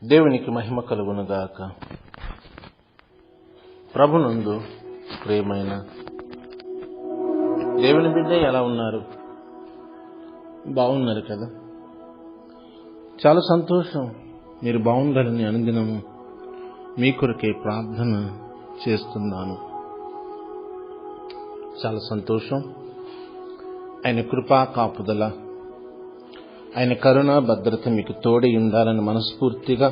దేవునికి మహిమ కలుగునుగాక. ప్రభునందు ప్రియమైన దేవుని బిడ్డ ఎలా ఉన్నారు? బాగున్నారు కదా? చాలా సంతోషం. మీరు బాగుండాలని అనుదినము మీ కొరకే ప్రార్థన చేస్తున్నాను. చాలా సంతోషం. ఆయన కృపా కాపుదల, ఆయన కరుణ భద్రత మీకు తోడై ఉండాలని మనస్ఫూర్తిగా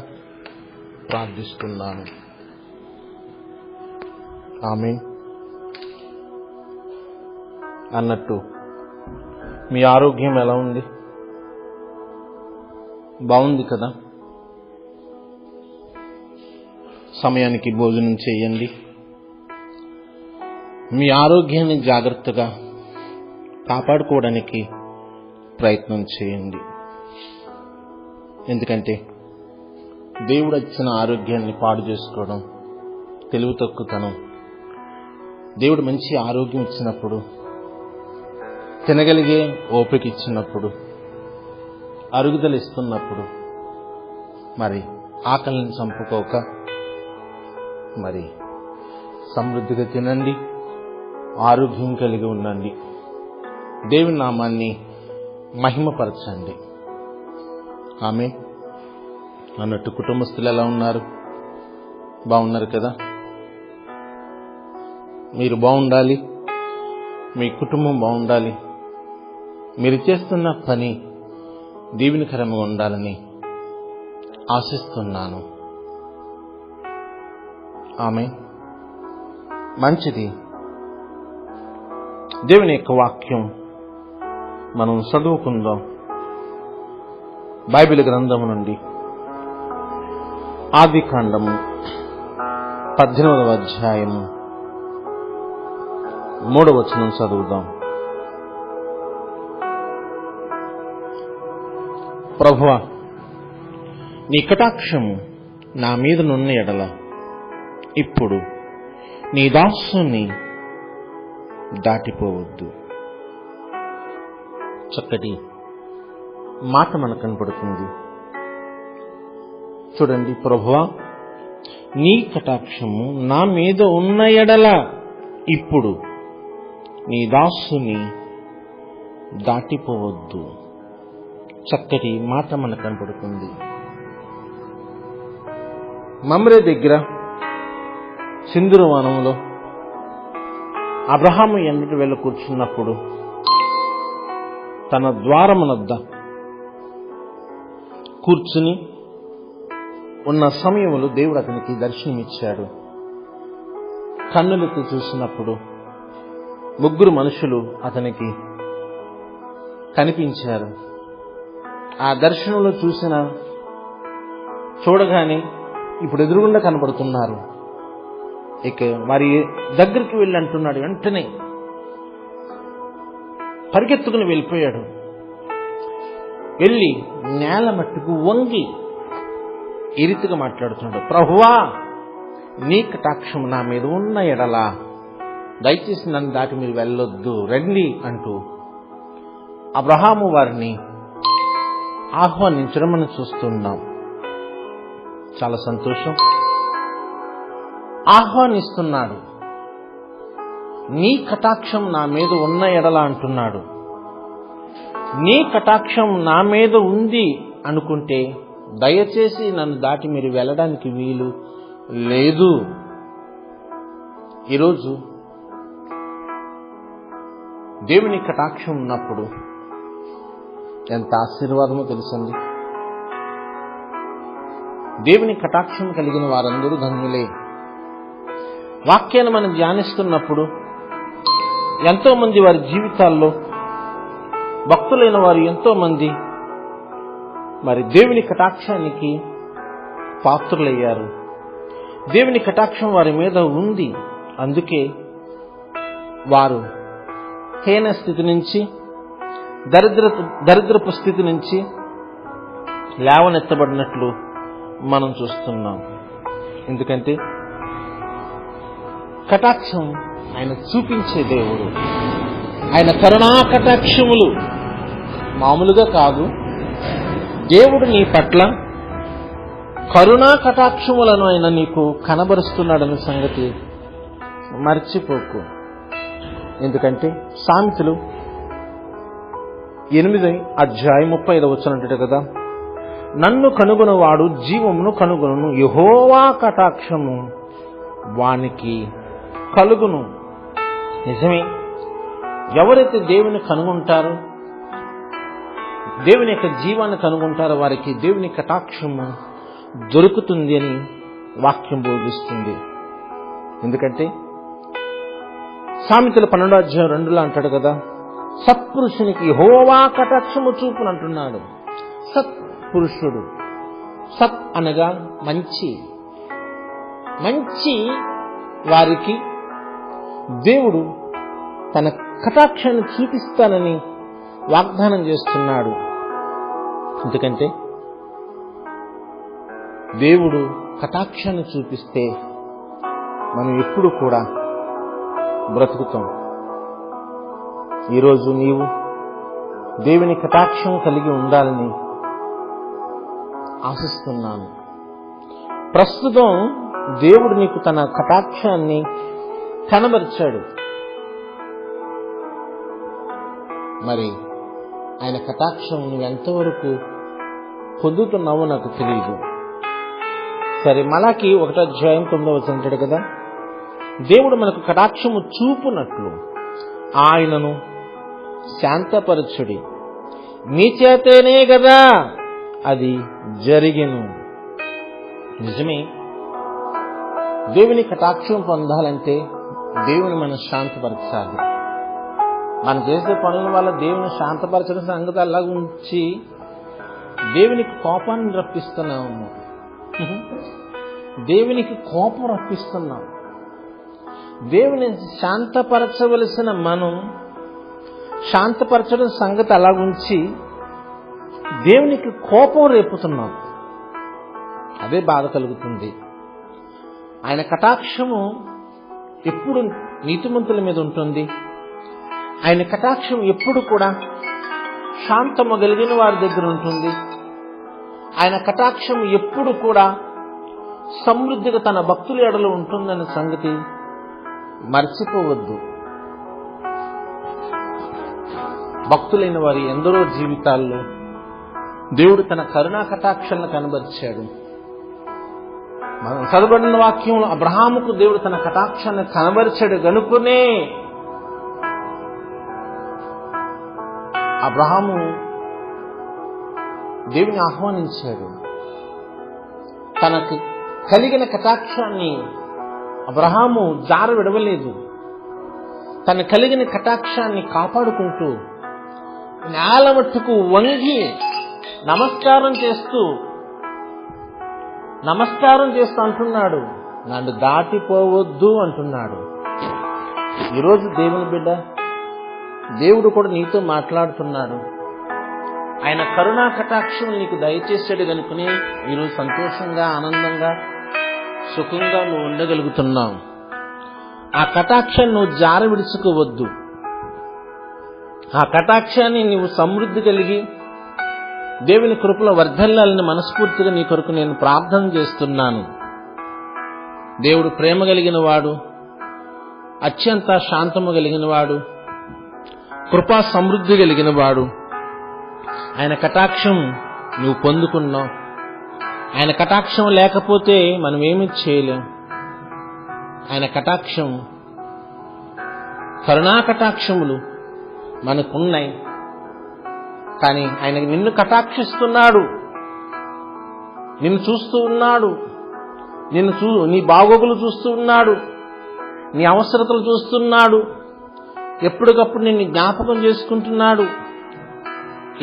ప్రార్థిస్తున్నాను. ఆమేన్. అన్నట్టు మీ ఆరోగ్యం ఎలా ఉంది? బాగుంది కదా? సమయానికి భోజనం చేయండి. మీ ఆరోగ్యాన్ని జాగ్రత్తగా కాపాడుకోవడానికి ప్రయత్నం చేయండి. ఎందుకంటే దేవుడు ఇచ్చిన ఆరోగ్యాన్ని పాడు చేసుకోవడం తెలివి తక్కువతనం. దేవుడు మంచి ఆరోగ్యం ఇచ్చినప్పుడు, తినగలిగే ఓపిక ఇచ్చినప్పుడు, అరుగుదల ఇస్తున్నప్పుడు మరి ఆకలిని చంపుకోక మరి సమృద్ధిగా తినండి, ఆరోగ్యం కలిగి ఉండండి, దేవుని నామాన్ని మహిమపరచండి. ఆమేన్. అన్నట్టు కుటుంబస్తులు ఎలా ఉన్నారు? బాగున్నారు కదా? మీరు బాగుండాలి, మీ కుటుంబం బాగుండాలి, మీరు చేస్తున్న పని దీవెనకరంగా ఉండాలని ఆశిస్తున్నాను. ఆమేన్. మంచిది. దేవుని యొక్క వాక్యం మనం చదువుకుందాం. బైబిల్ గ్రంథము నుండి ఆదికాండము 18వ అధ్యాయము 3వ వచనం చదువుదాం. ప్రభువా, నీ కటాక్షము నా మీద నున్న ఎడల ఇప్పుడు నీ దాసుని దాటిపోవద్దు. చక్కటి మాట మనకు కనపడుతుంది. చూడండి, ప్రభువా, నీ కటాక్షము నా మీద ఉన్న ఎడల ఇప్పుడు నీ దాసుని దాటిపోవద్దు. చక్కటి మాట మనకు కనపడుతుంది. మమ్రే దగ్గర సింధూర వనంలో అబ్రహాము ఎన్నటి వెళ్ళ కూర్చున్నప్పుడు తన ద్వారమునద్ద కూర్చుని ఉన్న సమయంలో దేవుడు అతనికి దర్శనమిచ్చాడు. కన్నులతో చూసినప్పుడు 3 మనుషులు అతనికి కనిపించారు. ఆ దర్శనంలో చూడగానే ఇప్పుడు ఎదురుగుండా కనబడుతున్నారు. ఇక వారి దగ్గరికి వెళ్ళి అంటున్నాడు. వెంటనే పరిగెత్తుకుని వెళ్ళిపోయాడు. వెళ్ళి నేల మట్టుకు వంగి ఈ రీతిగా మాట్లాడుతున్నాడు. ప్రభువా, నీ కటాక్షం నా మీద ఉన్న ఎడల దయచేసి నన్ను దాటి మీరు వెళ్ళొద్దు, రండి అంటూ అబ్రహాము వారిని ఆహ్వానించడం మనం చూస్తున్నాం. చాలా సంతోషం. ఆహ్వానిస్తున్నాడు. నీ కటాక్షం నా మీద ఉన్న ఎడల అంటున్నాడు. నీ కటాక్షం నా మీద ఉంది అనుకుంటే దయచేసి నన్ను దాటి మీరు వెళ్ళడానికి వీలు లేదు. ఈరోజు దేవుని కటాక్షం ఉన్నప్పుడు ఎంత ఆశీర్వాదమో తెలుసండి. దేవుని కటాక్షం కలిగిన వారందరూ ధన్యులే. వాక్యాన్ని మనం ధ్యానిస్తున్నప్పుడు ఎంతో మంది వారి జీవితాల్లో భక్తులైన వారు ఎంతో మంది మరి దేవుని కటాక్షానికి పాత్రులయ్యారు. దేవుని కటాక్షం వారి మీద ఉంది. అందుకే వారు హీన స్థితి నుంచి, దరిద్రపు స్థితి నుంచి లేవనెత్తబడినట్లు మనం చూస్తున్నాం. ఎందుకంటే కటాక్షం ఆయన చూపించే దేవుడు. ఆయన కరుణా కటాక్షములు మామూలుగా కాదు. దేవుడు నీ పట్ల కరుణా కటాక్షములను ఆయన నీకు కనబరుస్తున్నాడనే సంగతి మర్చిపోకు. ఎందుకంటే సామెతలు 8:35 కదా, నన్ను కనుగొనవాడు జీవమును కనుగొను, యెహోవా కటాక్షము వానికి కలుగును. నిజమే, ఎవరైతే దేవుని కనుగొంటారో, దేవుని యొక్క జీవాన్ని కనుగొంటారో వారికి దేవుని కటాక్షము దొరుకుతుంది అని వాక్యం బోధిస్తుంది. ఎందుకంటే సామెతలు 12:2 అంటాడు కదా, సత్పురుషునికి యెహోవా కటాక్షము చూపును అంటున్నాడు. సత్పురుషుడు, సత్ అనగా మంచి, మంచి వారికి దేవుడు తన కటాక్షాన్ని చూపిస్తానని వాగ్దానం చేస్తున్నాడు. ఎందుకంటే దేవుడు కటాక్షాన్ని చూపిస్తే మనం ఎప్పుడు కూడా బ్రతుకుతాం. ఈరోజు నీవు దేవుని కటాక్షం కలిగి ఉండాలని ఆశిస్తున్నాను. ప్రస్తుతం దేవుడు నీకు తన కటాక్షాన్ని కనబరిచాడు. మరి ఆయన కటాక్షం నువ్వు ఎంతవరకు పొందుతున్నావో నాకు తెలియదు. సరే, మలాకి 1:9 అంటాడు కదా, దేవుడు మనకు కటాక్షము చూపునట్లు ఆయనను శాంతపరచుడి, మీ చేతనే కదా అది జరిగెను. నిజమే, దేవుని కటాక్షం పొందాలంటే దేవుని మనం శాంతపరచాలి. మనం చేసే పనుల వల్ల దేవుని శాంతపరచడం సంగతి అలా ఉంచి దేవునికి కోపాన్ని రప్పిస్తున్నాము. దేవునికి కోపం రప్పిస్తున్నాం. దేవుని శాంతపరచవలసిన మనం శాంతపరచడం సంగతి అలా ఉంచి దేవునికి కోపం రేపుతున్నాం. అదే బాధ కలుగుతుంది. ఆయన కటాక్షము ఎప్పుడు నీతిమంతుల మీద ఉంటుంది. ఆయన కటాక్షం ఎప్పుడు కూడా శాంతము కలిగిన వారి దగ్గర ఉంటుంది. ఆయన కటాక్షం ఎప్పుడు కూడా సమృద్ధిగా తన భక్తుల ఎడలో ఉంటుందన్న సంగతి మర్చిపోవద్దు. భక్తులైన వారి ఎందరో జీవితాల్లో దేవుడు తన కరుణా కటాక్షాలను కనబరిచాడు. మనం చదవబడిన వాక్యంలో అబ్రహాముకు దేవుడు తన కటాక్షాన్ని కనబరిచాడు గనుకునే అబ్రహాము దేవుని ఆహ్వానించాడు. తనకు కలిగిన కటాక్షాన్ని అబ్రహాము జార విడవలేదు. తన కలిగిన కటాక్షాన్ని కాపాడుకుంటూ నేల మట్టుకు వంగి నమస్కారం చేస్తూ అంటున్నాడు, నన్ను దాటిపోవద్దు అంటున్నాడు. ఈరోజు దేవుని బిడ్డ, దేవుడు కూడా నీతో మాట్లాడుతున్నాడు. ఆయన కరుణా కటాక్షం నీకు దయచేసాడు కనుకనే ఈరోజు సంతోషంగా, ఆనందంగా, సుఖంగా నువ్వు ఉండగలుగుతున్నావు. ఆ కటాక్షాన్ని నువ్వు జార విడుచుకోవద్దు. ఆ కటాక్షాన్ని నీవు సమృద్ధి కలిగి దేవుని కృపలో వర్ధిల్లాలని మనస్ఫూర్తిగా నీ కొరకు నేను ప్రార్థన చేస్తున్నాను. దేవుడు ప్రేమ కలిగిన వాడు, అత్యంత శాంతము కలిగిన వాడు, కృపా సమృద్ధి కలిగిన వాడు. ఆయన కటాక్షం నువ్వు పొందుకున్నావు. ఆయన కటాక్షం లేకపోతే మనం ఏమీ చేయలేం. ఆయన కటాక్షం, కరుణా కటాక్షములు మనకున్నాయి. కానీ ఆయన నిన్ను కటాక్షిస్తున్నాడు, నిన్ను చూస్తూ ఉన్నాడు, నీ బాగోగులు చూస్తూ ఉన్నాడు, నీ అవసరతలు చూస్తున్నాడు, ఎప్పటికప్పుడు నిన్ను జ్ఞాపకం చేసుకుంటున్నాడు,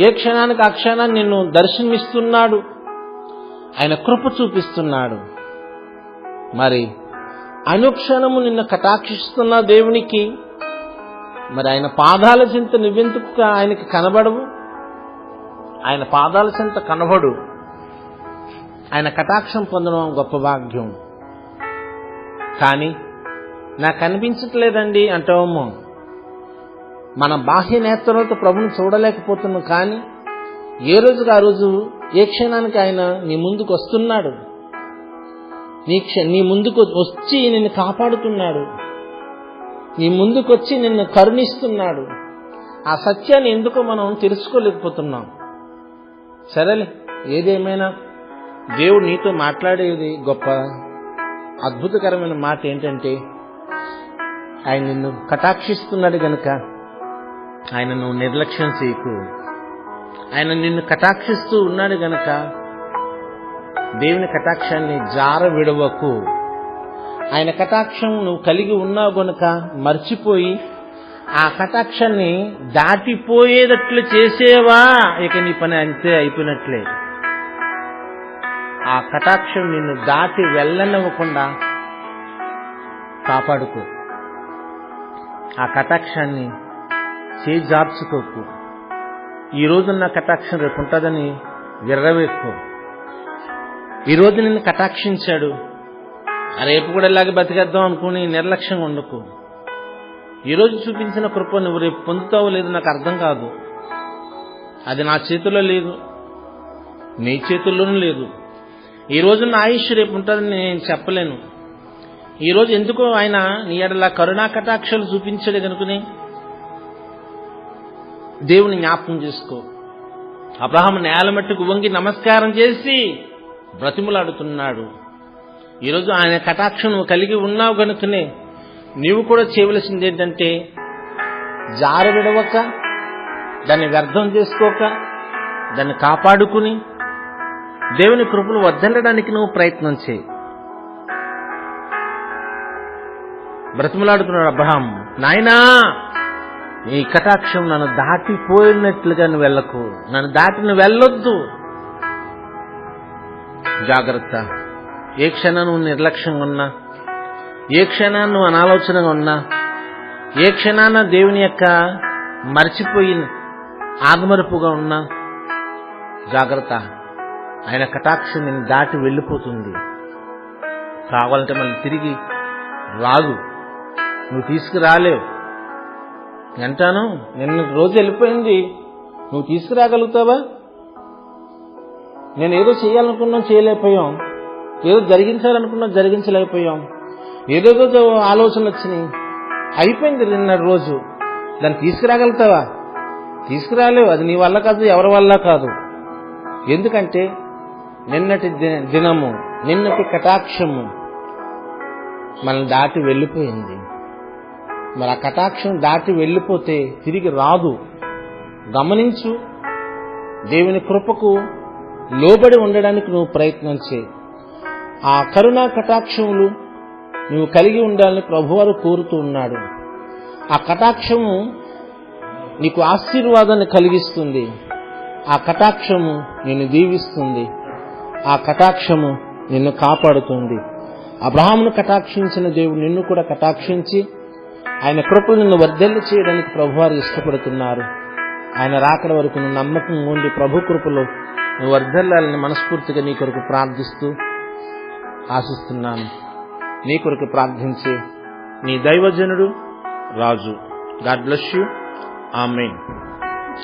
ఏ క్షణానికి ఆ క్షణాన్ని నిన్ను దర్శనమిస్తున్నాడు, ఆయన కృప చూపిస్తున్నాడు. మరి అనుక్షణము నిన్ను కటాక్షిస్తున్న దేవునికి మరి ఆయన పాదాల చింత నువ్వెందుకు ఆయనకి కనబడవు? ఆయన పాదాల చింత కనబడు. ఆయన కటాక్షం పొందడం గొప్ప భాగ్యం. కానీ నాకు కనిపించట్లేదండి అంటావేమో. మన బాహ్య నేత్రాలతో ప్రభుని చూడలేకపోతున్నాం. కానీ ఏ రోజుకి ఆ రోజు, ఏ క్షణానికి ఆయన నీ ముందుకు వస్తున్నాడు. నీ ముందుకు వచ్చి నిన్ను కాపాడుతున్నాడు, నీ ముందుకొచ్చి నిన్ను కరుణిస్తున్నాడు. ఆ సత్యాన్ని ఎందుకో మనం తెలుసుకోలేకపోతున్నాం. సరేలే, ఏదేమైనా దేవుడు నీతో మాట్లాడేది గొప్ప అద్భుతకరమైన మాట ఏంటంటే, ఆయన నిన్ను కటాక్షిస్తున్నాడు గనుక ఆయన నువ్వు నిర్లక్ష్యం చేయకు. ఆయన నిన్ను కటాక్షిస్తూ ఉన్నాడు గనుక దేవుని కటాక్షాన్ని జార విడవకు. ఆయన కటాక్షం నువ్వు కలిగి ఉన్నావు గనుక మర్చిపోయి ఆ కటాక్షాన్ని దాటిపోయేటట్లు చేసేవా, ఇక నీ పని అంతే, అయిపోయినట్లే. ఆ కటాక్షం నిన్ను దాటి వెళ్ళనివ్వకుండా కాపాడుకో. ఆ కటాక్షాన్ని చేజార్చుకోకు. ఈ రోజున్న కటాక్షం రేపు ఉంటుందని విర్రవేసుకో. ఈ రోజు నిన్ను కటాక్షించాడు, రేపు కూడా ఇలాగే బతికేద్దాం అనుకుని నిర్లక్ష్యంగా ఉండకు. ఈరోజు చూపించిన కృప నువ్వు రేపు పొందుతావో లేదు నాకు అర్థం కాదు. అది నా చేతుల్లో లేదు, నీ చేతుల్లోనూ లేదు. ఈ రోజు నా ఆయుష్ రేపు ఉంటుందని నేను చెప్పలేను. ఈరోజు ఎందుకో ఆయన నీ ఎడల కరుణా కటాక్షాలు చూపించాడు కనుకనే దేవుని జ్ఞాపకం చేసుకో. అబ్రహాము నేల మట్టుకు వంగి నమస్కారం చేసి బ్రతిమలాడుతున్నాడు. ఈరోజు ఆయన కటాక్షం నువ్వు కలిగి ఉన్నావు కనుకనే నీవు కూడా చేయవలసింది ఏంటంటే, జార విడవక, దాన్ని వ్యర్థం చేసుకోక, దాన్ని కాపాడుకుని దేవుని కృపలు వద్దనడానికి నువ్వు ప్రయత్నం చేయి. బ్రతిమలాడుతున్నాడు అబ్రహాం, నాయనా ఈ కటాక్షం నన్ను దాటిపోయినట్లుగా నువ్వు వెళ్ళకు, నన్ను దాటి నువ్వు వెళ్ళొద్దు. జాగ్రత్త. ఏ క్షణం నువ్వు నిర్లక్ష్యంగా ఉన్నా, ఏ క్షణాన్ని నువ్వు అనాలోచనగా ఉన్నా, ఏ క్షణాన దేవుని యొక్క మర్చిపోయి ఆగమరుపుగా ఉన్నా, జాగ్రత్త. ఆయన కటాక్షం నిన్ను దాటి వెళ్ళిపోతుంది. కావాలంటే మళ్ళీ తిరిగి రాదు, నువ్వు తీసుకురాలేవు. అంటాను, నిన్న రోజు వెళ్ళిపోయింది, నువ్వు తీసుకురాగలుగుతావా? నేను ఏదో చేయాలనుకున్నాం, చేయలేకపోయాం. ఏదో జరిగించాలనుకున్నాం, జరిగించలేకపోయాం. ఏదేదో ఆలోచనలు వచ్చినాయి, అయిపోయింది నిన్న రోజు. దాన్ని తీసుకురాగలుగుతావా? తీసుకురాలేవు. అది నీ వల్ల కాదు, ఎవరి వల్ల కాదు. ఎందుకంటే నిన్నటి దినము, నిన్నటి కటాక్షము మనల్ని దాటి వెళ్ళిపోయింది. మరి ఆ కటాక్షం దాటి వెళ్ళిపోతే తిరిగి రాదు. గమనించు. దేవుని కృపకు లోబడి ఉండడానికి నువ్వు ప్రయత్నం చేయి. ఆ కరుణా కటాక్షములు నువ్వు కలిగి ఉండాలని ప్రభువారు కోరుతూ ఉన్నాడు. ఆ కటాక్షము నీకు ఆశీర్వాదాన్ని కలిగిస్తుంది. ఆ కటాక్షము నిన్ను దీవిస్తుంది. ఆ కటాక్షము నిన్ను కాపాడుతుంది. అబ్రహామును కటాక్షించిన దేవుడు నిన్ను కూడా కటాక్షించి ఆయన కృపను నిన్ను వర్ధిల్ల చేయడానికి ప్రభువారు ఇష్టపడుతున్నారు. ఆయన రాకడ వరకు నువ్వు నమ్మకంగా ఉండి ప్రభు కృపలో నువ్వు వర్ధిల్లాలని మనస్ఫూర్తిగా నీ కొరకు ప్రార్థిస్తూ ఆశిస్తున్నాను. నీ కొరకు ప్రార్థించే నీ దైవజనుడు Raju. God bless you. Amen.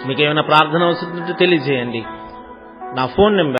మీకేమైనా ప్రార్థన అవసరం ఉంటే తెలియజేయండి. నా ఫోన్ నెంబర్